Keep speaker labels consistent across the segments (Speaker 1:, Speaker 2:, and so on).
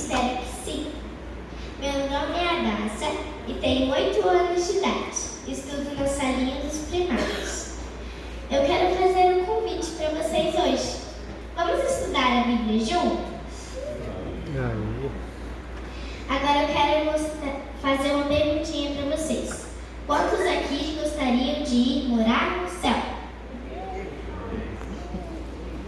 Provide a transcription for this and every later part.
Speaker 1: Espero que sim. Meu nome é Adassa e tenho 8 anos de idade. Estudo na salinha dos primários. Eu quero fazer um convite para vocês hoje. Vamos estudar a Bíblia juntos? Agora eu quero fazer uma perguntinha para vocês. Quantos aqui gostariam de ir morar no céu?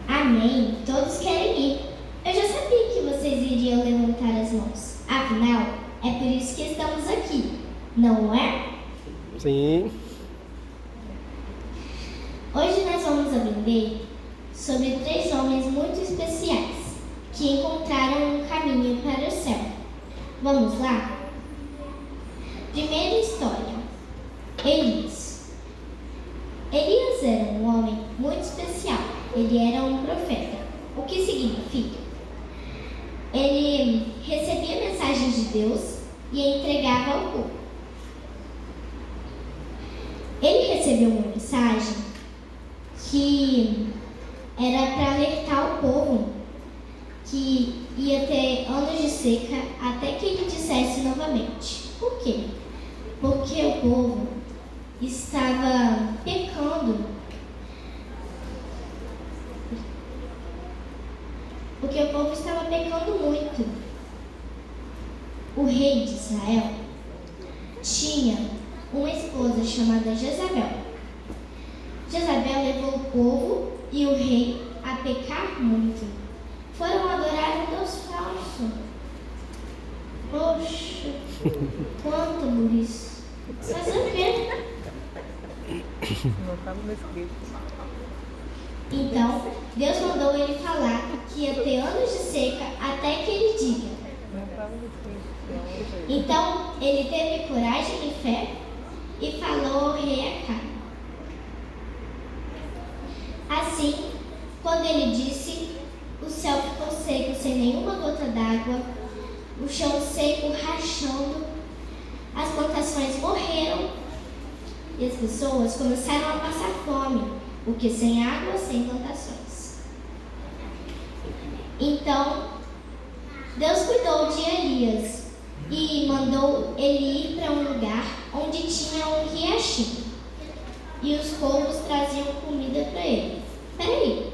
Speaker 1: Amém. Todos querem ir. Eu já sabia que vocês iriam levantar as mãos. Afinal, é por isso que estamos aqui, não é?
Speaker 2: Sim.
Speaker 1: Hoje nós vamos aprender sobre 3 homens muito especiais que encontraram um caminho para o céu. Vamos lá? Primeira história. Elias. Elias era um homem muito especial. Ele era um profeta. O que significa? Ele recebia mensagens de Deus e a entregava ao povo. Ele recebeu uma mensagem que era para alertar o povo que ia ter anos de seca até que ele dissesse novamente. Por quê? Porque o povo estava pecando. Porque o povo estava pecando muito. O rei de Israel tinha uma esposa chamada Jezabel. Jezabel levou o povo e o rei a pecar muito. Foram adorar um Deus falso. Poxa, quanto burrice. Fazer o quê?
Speaker 3: Não estava no escrito.
Speaker 1: Então, Deus mandou ele falar que ia ter anos de seca até que ele diga.
Speaker 3: Não estava no escrito.
Speaker 1: Então, ele teve coragem e fé e falou ao rei Acabe. Assim, quando ele disse, o céu ficou seco sem nenhuma gota d'água, o chão seco rachando, as plantações morreram e as pessoas começaram a passar fome, porque sem água, sem plantações. Então, Deus cuidou de Elias e mandou ele ir para um lugar onde tinha um riachinho. E os povos traziam comida para ele. Peraí,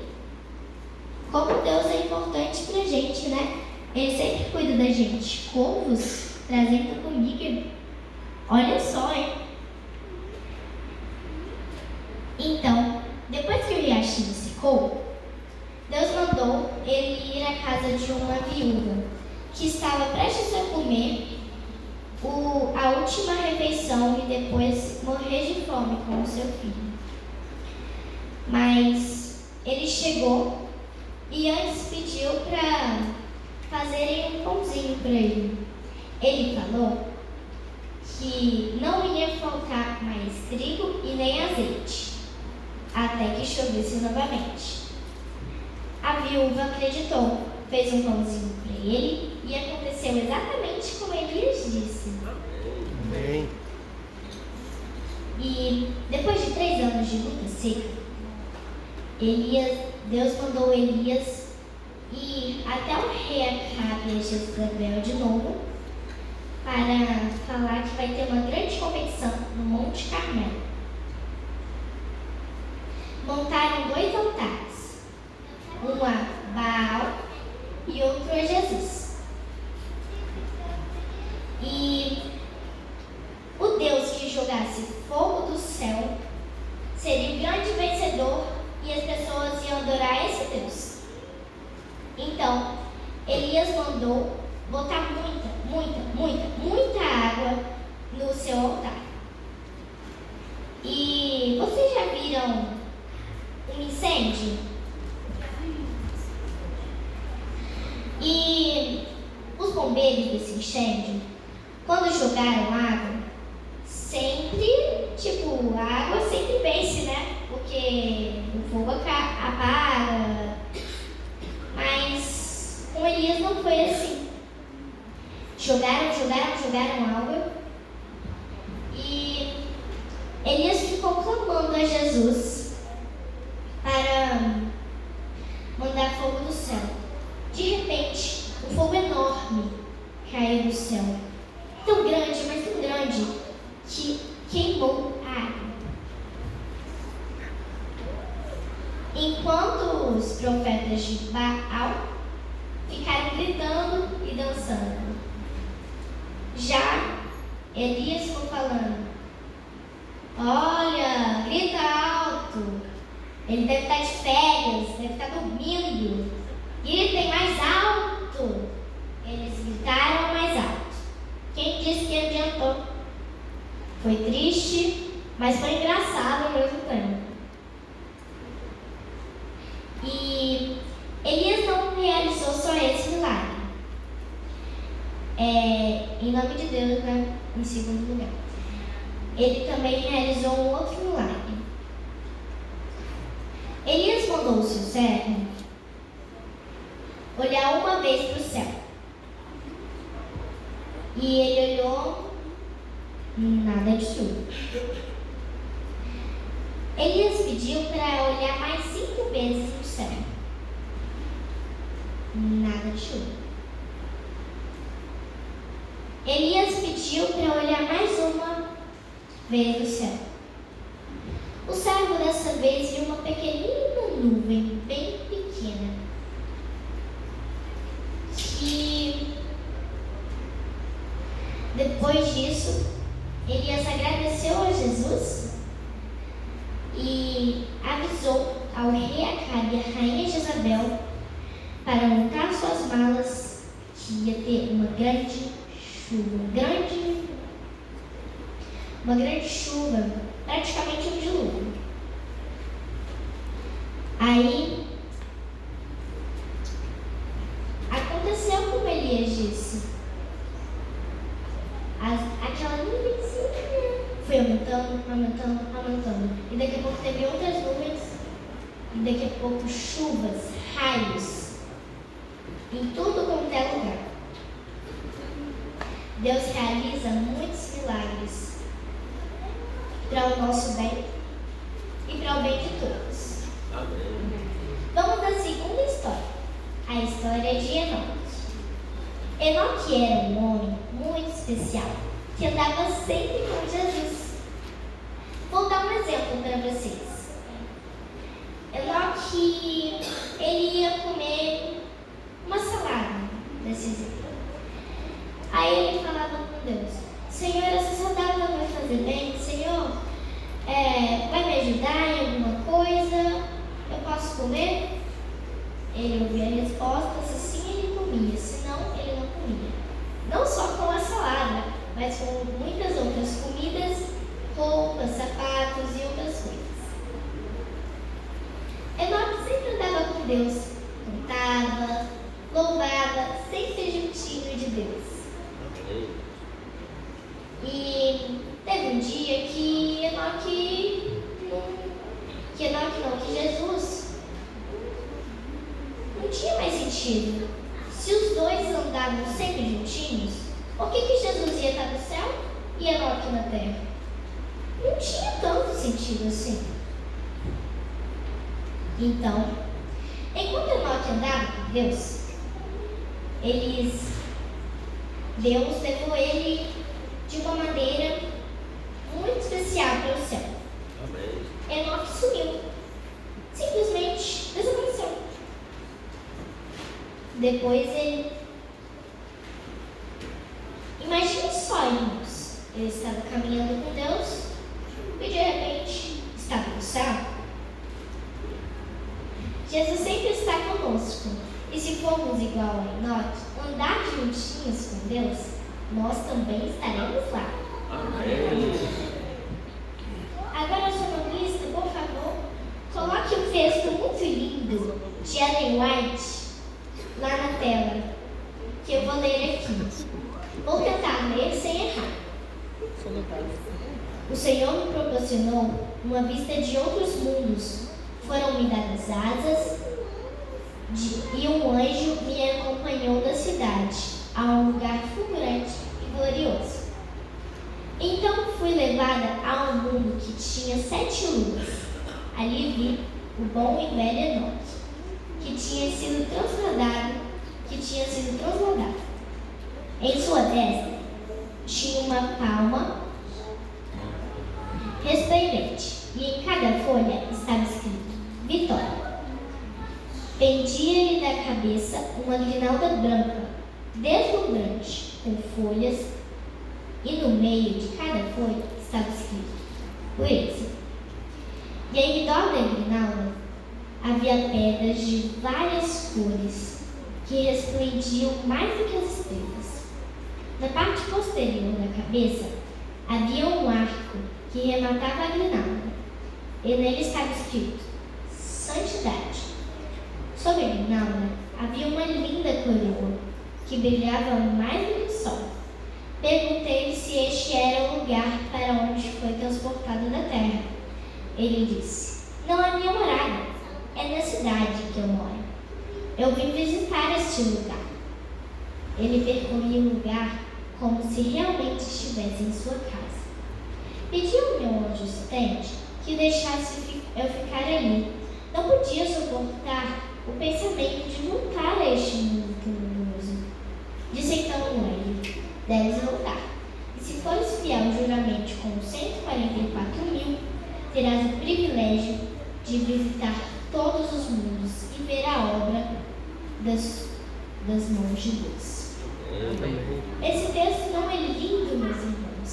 Speaker 1: como Deus é importante pra gente, né? Ele sempre cuida da gente. Corvos trazendo comida. Olha só, hein? Então, depois que o riachinho secou, Deus mandou ele ir à casa de uma viúva que estava prestes a comer a última refeição e depois morrer de fome com o seu filho. Mas ele chegou e antes pediu para fazerem um pãozinho para ele. Ele falou que não ia faltar mais trigo e nem azeite, até que chovesse novamente. A viúva acreditou, fez um pãozinho para ele e aconteceu exatamente como Elias disse.
Speaker 2: Amém.
Speaker 1: E depois de 3 anos de luta seca, Deus mandou Elias ir até o rei Acabe e Jezabel de novo para falar que vai ter uma grande competição no Monte Carmelo. Montaram 2 altares, um a Baal e outro a Jesus. E o Deus que jogasse fogo do céu seria o grande vencedor e as pessoas iam adorar esse Deus. Então, Elias mandou botar muita água no seu altar. E vocês já viram um incêndio? E os bombeiros desse incêndio, quando jogaram água, a água sempre vence, né? Porque o fogo apaga. Mas com Elias não foi assim. Jogaram água. E Elias ficou clamando a Jesus para mandar fogo do céu. De repente, um fogo enorme enorme caiu do céu. Tão grande, mas tão grande, que queimou a água. Enquanto os profetas de Baal ficaram gritando e dançando. Já Elias ficou falando: olha, grita alto. Ele deve estar de férias, deve estar dormindo. Gritem mais alto. Eles gritaram mais alto. Quem disse que adiantou? Foi triste, mas foi engraçado ao mesmo tempo. E Elias não realizou só esse milagre. Em nome de Deus, né? Em segundo lugar. Ele também realizou um outro milagre. Elias mandou o seu servo olhar uma vez para o céu. E ele olhou, nada de chuva. Elias pediu para olhar mais 5 vezes no céu. Nada de chuva. Elias pediu para olhar mais uma vez no céu. O servo dessa vez viu uma pequenina nuvem, bem pequena, que depois disso, Elias agradeceu a Jesus e avisou ao rei Acabe e à rainha Jezabel para montar suas malas, que ia ter uma grande chuva, praticamente um dilúvio. Aí aconteceu como Elias disse. Aquela nuvenzinha foi aumentando. E daqui a pouco teve outras nuvens. E daqui a pouco chuvas, raios, em tudo quanto é lugar. Deus realiza muitos milagres para o nosso bem e para o bem de todos.
Speaker 2: Amém.
Speaker 1: Vamos à segunda história, a história de Enoque. Enoque era um homem muito especial, que andava sempre com Jesus. Vou dar um exemplo para vocês. Enoque, ele ia comer uma salada, desse exemplo. Aí ele falava com Deus: Senhor, essa salada vai fazer bem? Senhor, vai me ajudar em alguma coisa? Eu posso comer? Ele ouvia a resposta, se sim, ele comia, se não, ele não comia. Não só com a salada, mas com muitas outras comidas, roupas, sapatos e outras coisas. Enoque sempre andava com Deus, cantava, louvava, sempre juntinho de Deus. E teve um dia que Jesus não tinha mais sentido. Se os dois andavam sempre juntinhos, por que Jesus ia estar no céu e Enoque na terra? Não tinha tanto sentido assim. Então, enquanto Enoque andava com Deus, Deus levou ele de uma maneira muito especial para o céu.
Speaker 2: Amém.
Speaker 1: Enoque sumiu. Simplesmente desapareceu. Depois ele... Imagine só, irmãos. Ele estava caminhando com Deus e de repente estava no céu. Jesus sempre está conosco. E se formos igual a Enoque, andar juntinhos com Deus, nós também estaremos lá.
Speaker 2: Amém.
Speaker 1: Agora, sonoplista, por favor, coloque um texto muito lindo de Ellen White lá na tela, que eu vou ler aqui. Vou tentar ler sem errar. O Senhor me proporcionou uma vista de outros mundos. Foram-me dadas asas e um anjo me acompanhou da cidade a um lugar fulgurante e glorioso. Então fui levada a um mundo que tinha 7 luas. Ali vi o bom e velho Enoque, que tinha sido transladado. Em sua destra tinha uma palma resplendente, e em cada folha estava escrito Vitória. Pendia-lhe da cabeça uma grinalda branca, deslumbrante, com folhas, e no meio de cada folha estava escrito Pureza. E em redor da grinalda havia pedras de várias cores que resplendiam mais do que as estrelas. Na parte posterior da cabeça havia um arco que rematava a grinalda, e nele estava escrito Santidade. Sobre a grinalda havia uma linda coroa que brilhava mais do que o sol. Perguntei-lhe se este era o lugar para onde foi transportado da terra. Ele disse: Não é minha morada, é na cidade que eu moro. Eu vim visitar este lugar. Ele percorria o lugar como se realmente estivesse em sua casa. Pedi ao meu anjo assistente que deixasse eu ficar ali. Não podia suportar o pensamento de voltar a este mundo tenebroso. Disse então ele: Deves voltar. E se fores fiel juramente com os 144.000, terás o privilégio de visitar todos os mundos e ver a obra das mãos de Deus. Esse texto não é lindo, meus irmãos.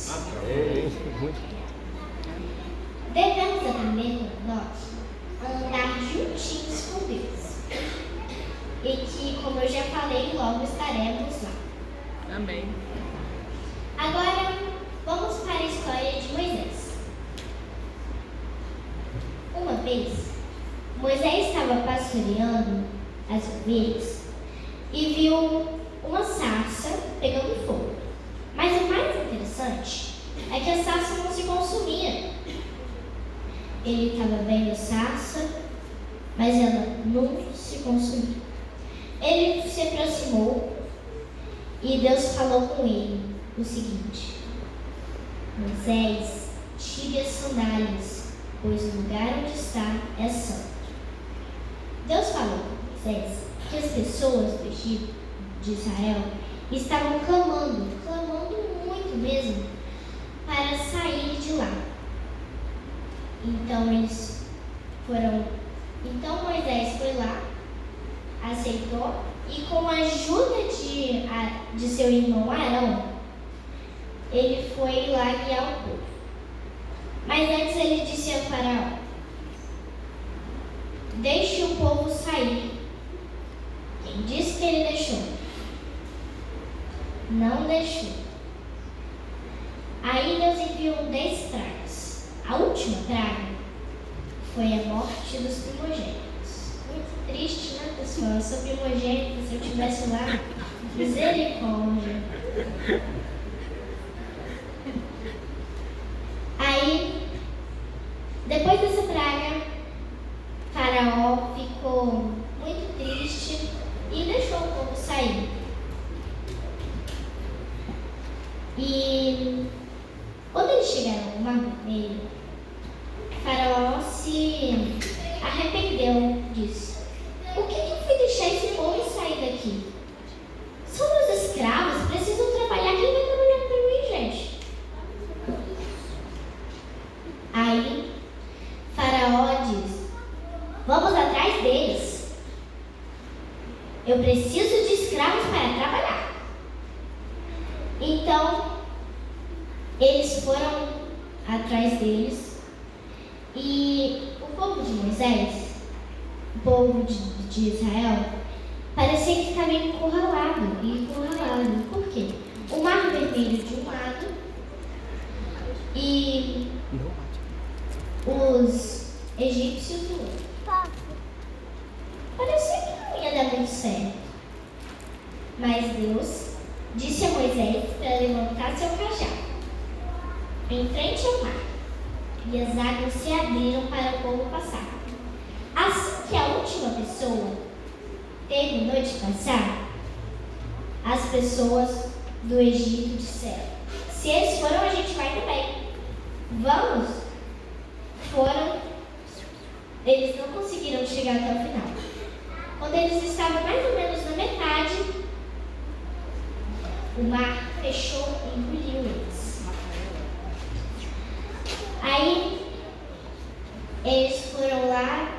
Speaker 1: Devemos aprender com nós a andar juntinhos com Deus. E que, como eu já falei, logo estaremos lá.
Speaker 3: Amém.
Speaker 1: Agora, vamos para a história de Moisés. Uma vez, Moisés estava pastoreando as ovelhas e viu uma sarça pegando fogo. Mas o mais interessante é que a sarça não se consumia. Ele estava vendo a sarça, mas ela não se consumia. Ele se aproximou e Deus falou com ele o seguinte: Moisés, tire as sandálias, pois o lugar onde está é santo. Deus falou com Moisés que as pessoas do Egito, de Israel, estavam clamando muito mesmo, para sair de lá. Então Moisés foi lá, aceitou, e com a ajuda de seu irmão Arão, ele foi lá guiar o povo. Mas antes ele disse a Faraó: Deixe o povo sair. Quem disse que ele deixou? Não deixou. Aí Deus enviou 10 pragas. A última praga foi a morte dos primogênitos. Muito triste, né, pessoal? Eu sou primogênito, se eu estivesse lá, misericórdia. Aí, depois dessa praga, Faraó ficou muito triste e deixou o povo sair. E quando eles chegaram no Mar Vermelho, Faraó se arrependeu, disse: Por que eu fui deixar esse povo sair daqui? São meus escravos, precisam trabalhar. Quem vai trabalhar para mim, gente? Aí Faraó disse: Vamos atrás deles. Eu preciso de escravos para trabalhar. Então eles foram atrás deles, e o povo de Moisés, o povo de Israel, parecia que estava encurralado. Por quê? O Mar Vermelho de um lado e os egípcios do outro. Parecia que não ia dar muito certo. Mas Deus disse a Moisés para levantar seu cajado em frente ao mar, e as águas se abriram para o povo passar. Assim que a última pessoa terminou de passar, as pessoas do Egito disseram: Se eles foram, a gente vai também. Vamos? Foram. Eles não conseguiram chegar até o final. Quando eles estavam mais ou menos na metade, o mar fechou e engoliu eles. Aí eles foram lá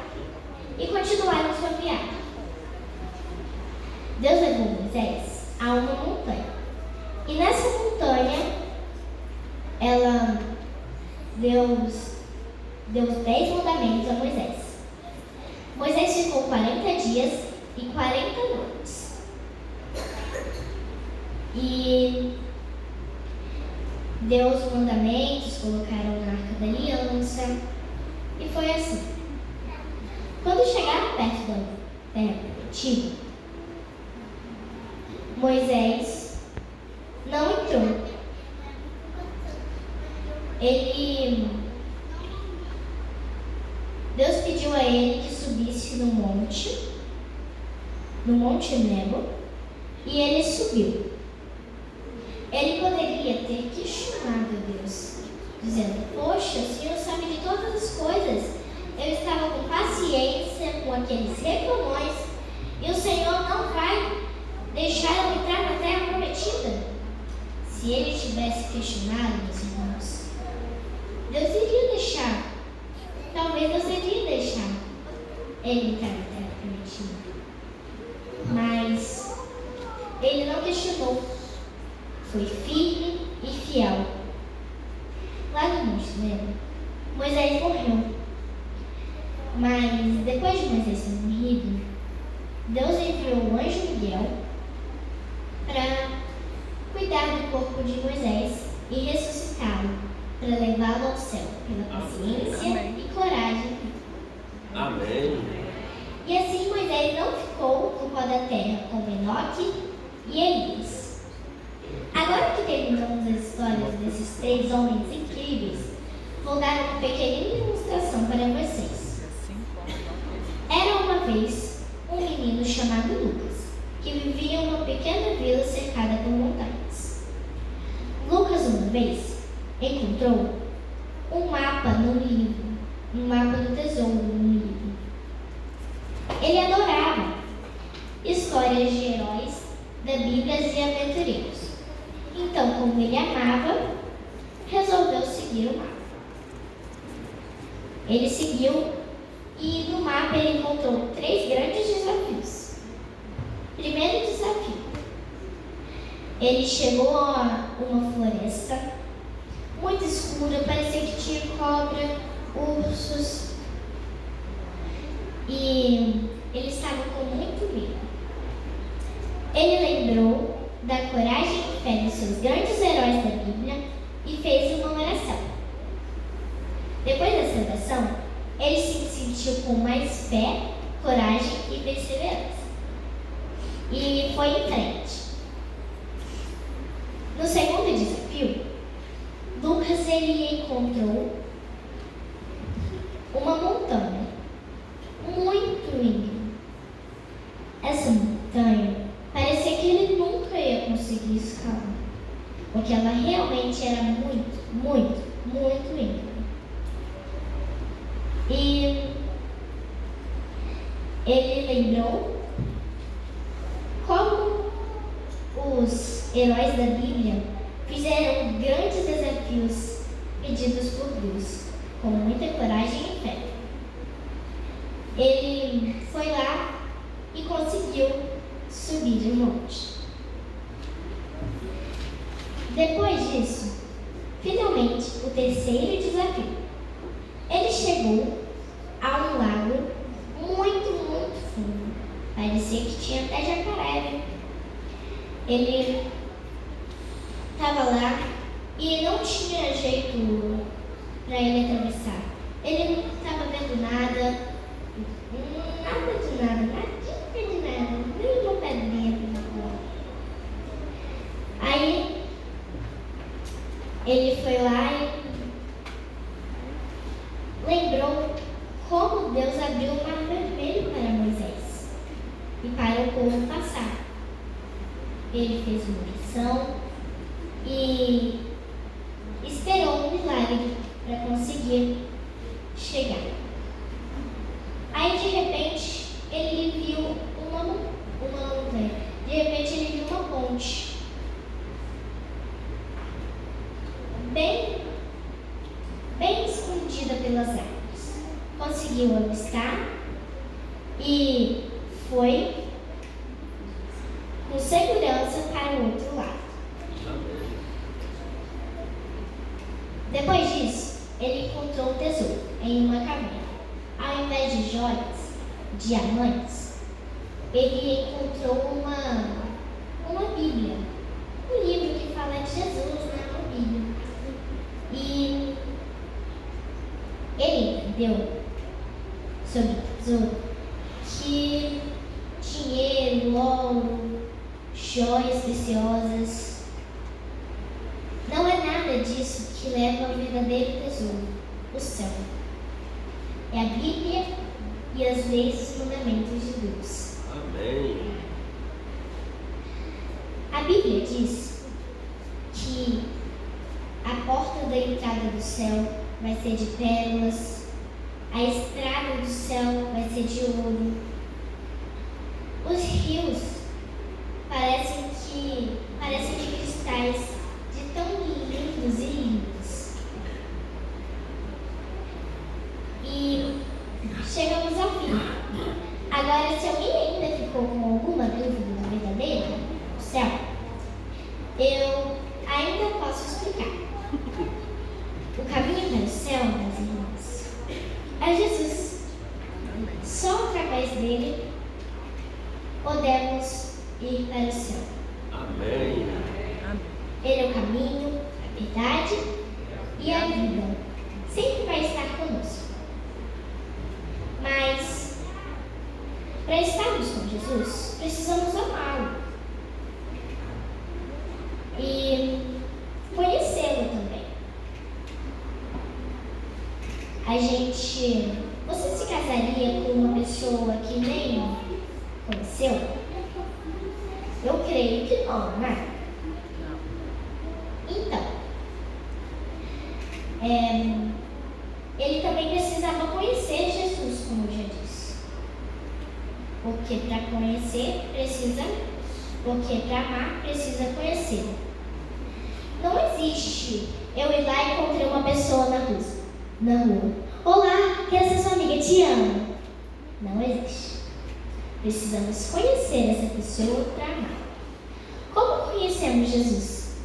Speaker 1: e continuaram sua viagem. Deus levou Moisés a uma montanha. E nessa montanha, Deus deu os 10 mandamentos a Moisés. Moisés ficou 40 dias e 40 noites. E deu os mandamentos, colocaram na Arca da Aliança. E foi assim. Quando chegaram perto da terra prometida, Moisés não entrou. Deus pediu a ele que subisse no Monte Nebo, e ele subiu. Ele poderia ter questionado a Deus, dizendo: poxa, o Senhor sabe de todas as coisas. Eu estava com paciência com aqueles reclamões, e o Senhor não vai deixar eu entrar na terra prometida. Se ele tivesse questionado, meus irmãos, Deus iria deixar. Talvez Deus iria deixar ele entrar na terra prometida. Mas ele não questionou. Foi firme e fiel. Lá no Monte Nebo, Moisés morreu. Mas depois de Moisés ter morrido, Deus enviou o anjo Miguel para cuidar do corpo de Moisés e ressuscitá-lo, para levá-lo ao céu, pela paciência e coragem.
Speaker 2: Amém.
Speaker 1: E assim Moisés não ficou no pó da terra como Enoque e Elias. Agora que terminamos as histórias desses 3 homens incríveis, vou dar uma pequenina ilustração para vocês. Era uma vez um menino chamado Lucas, que vivia em uma pequena vila cercada por montanhas. Lucas, uma vez, encontrou um mapa no livro, um mapa do tesouro no livro. Ele adorava histórias de heróis da Bíblia e aventureiros. Então, como ele amava, resolveu seguir o mapa. Ele seguiu e no mapa ele encontrou 3 grandes desafios. Primeiro desafio. Ele chegou a uma floresta muito escura, parecia que tinha cobra, ursos. E ele estava com muito medo. Ele lembrou da coragem e fé dos seus grandes heróis da Bíblia e fez uma oração. Depois dessa oração, ele se sentiu com mais fé, coragem e perseverança. E foi em frente. No segundo desafio, Lucas ele encontrou uma montanha muito íngreme. Essa montanha parecia que ele nunca ia conseguir escalar, porque ela realmente era muito, muito, muito íngreme. E ele lembrou como os heróis da Bíblia fizeram grandes desafios pedidos por Deus, com muita coragem e fé. Ele foi lá e conseguiu subir o monte. Depois disso, finalmente, o terceiro desafio. Ele chegou a um lago muito, muito fundo. Parecia que tinha até jacaré. Ele estava lá e não tinha jeito para ele atravessar. Ele não estava vendo nada de nada, nadinha de nada, nem uma pedrinha para voar. Aí ele foi lá e lembrou como Deus abriu o mar vermelho para Moisés e para o povo passar. Ele fez uma oração e esperou um milagre para conseguir chegar. Aí de repente ele viu uma montanha. De repente ele viu uma ponte. conseguiu avistar e foi com segurança para o outro lado.
Speaker 2: Amém.
Speaker 1: Depois disso, ele encontrou um tesouro em uma caverna. Ao invés de joias, diamantes, ele encontrou uma Bíblia. Um livro que fala de Jesus, né? Uma Bíblia. E ele entendeu sobre o tesouro que dinheiro, ouro, joias preciosas não é nada disso que leva ao verdadeiro tesouro, o céu. É a Bíblia e as leis e os mandamentos de Deus.
Speaker 2: Amém.
Speaker 1: A Bíblia diz que a porta da entrada do céu vai ser de pérolas, a estrada do céu vai ser de ouro. Os rios parecem de cristais, de tão lindos e lindos. E chegamos ao fim. Agora, se alguém ainda ficou com alguma dúvida do verdadeiro céu, eu ainda posso explicar. O caminho para o céu, meus irmãos, é Jesus. Só através dele podemos ir para o céu.
Speaker 2: Amém.
Speaker 1: Ele é o caminho, a verdade e a vida. Sempre vai estar conosco. Mas, para estarmos com Jesus, precisamos amá-lo e conhecê-lo também. Você se casaria com uma pessoa que nem conheceu? Eu creio que não, né? Então, ele também precisava conhecer Jesus, como eu já disse. Porque para conhecer, porque para amar, precisa conhecer. Não existe eu ir lá e encontrei uma pessoa na rua. Olá, quero ser sua amiga, te amo. Não existe. Precisamos conhecer essa pessoa para amar. Como conhecemos Jesus?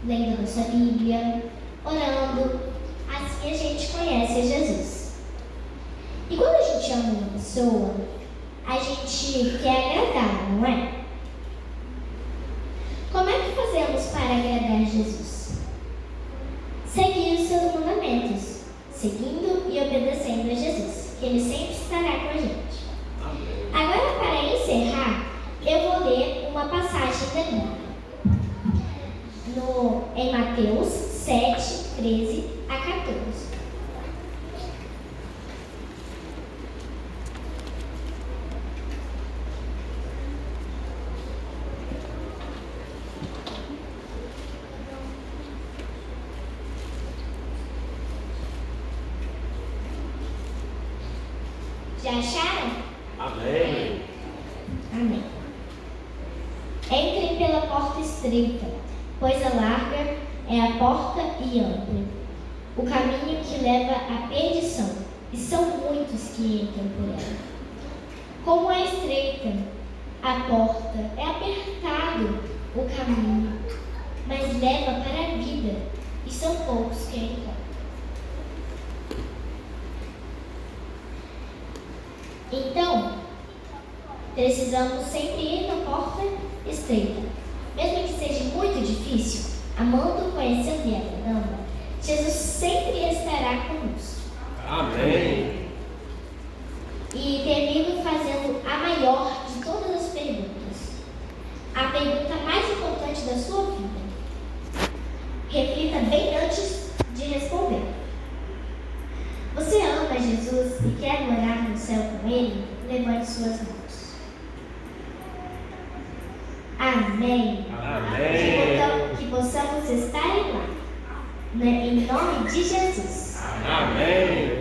Speaker 1: Lendo a nossa Bíblia, orando, assim a gente conhece Jesus. E quando a gente ama uma pessoa, a gente quer agradá-la, não é? Como é que fazemos para agradar Jesus? Seguir os seus mandamentos, seguindo e obedecendo a Jesus, que Ele sempre estará com a gente.
Speaker 2: Amém.
Speaker 1: Agora, para encerrar, eu vou ler uma passagem da Bíblia. Em Mateus 7, 13 a 14. Já acharam?
Speaker 2: Amém.
Speaker 1: Amém. Entrem pela porta estreita, pois a larga é a porta e ampla o caminho que leva à perdição, e são muitos que entram por ela. Como é estreita a porta, é apertado o caminho, mas leva para a vida, e são poucos que encontram. Então, precisamos sempre ir na porta estreita. Mesmo que seja muito difícil, amando, conhecendo e agradando, Jesus sempre estará conosco.
Speaker 2: Amém.
Speaker 1: E termino fazendo a maior de todas as perguntas. A pergunta mais importante da sua vida. Reflita bem antes de responder. Você ama Jesus e quer morar no céu com Ele? Levante suas mãos. Amém.
Speaker 2: Amém.
Speaker 1: Que possamos estar lá. Em nome de Jesus.
Speaker 2: Amém.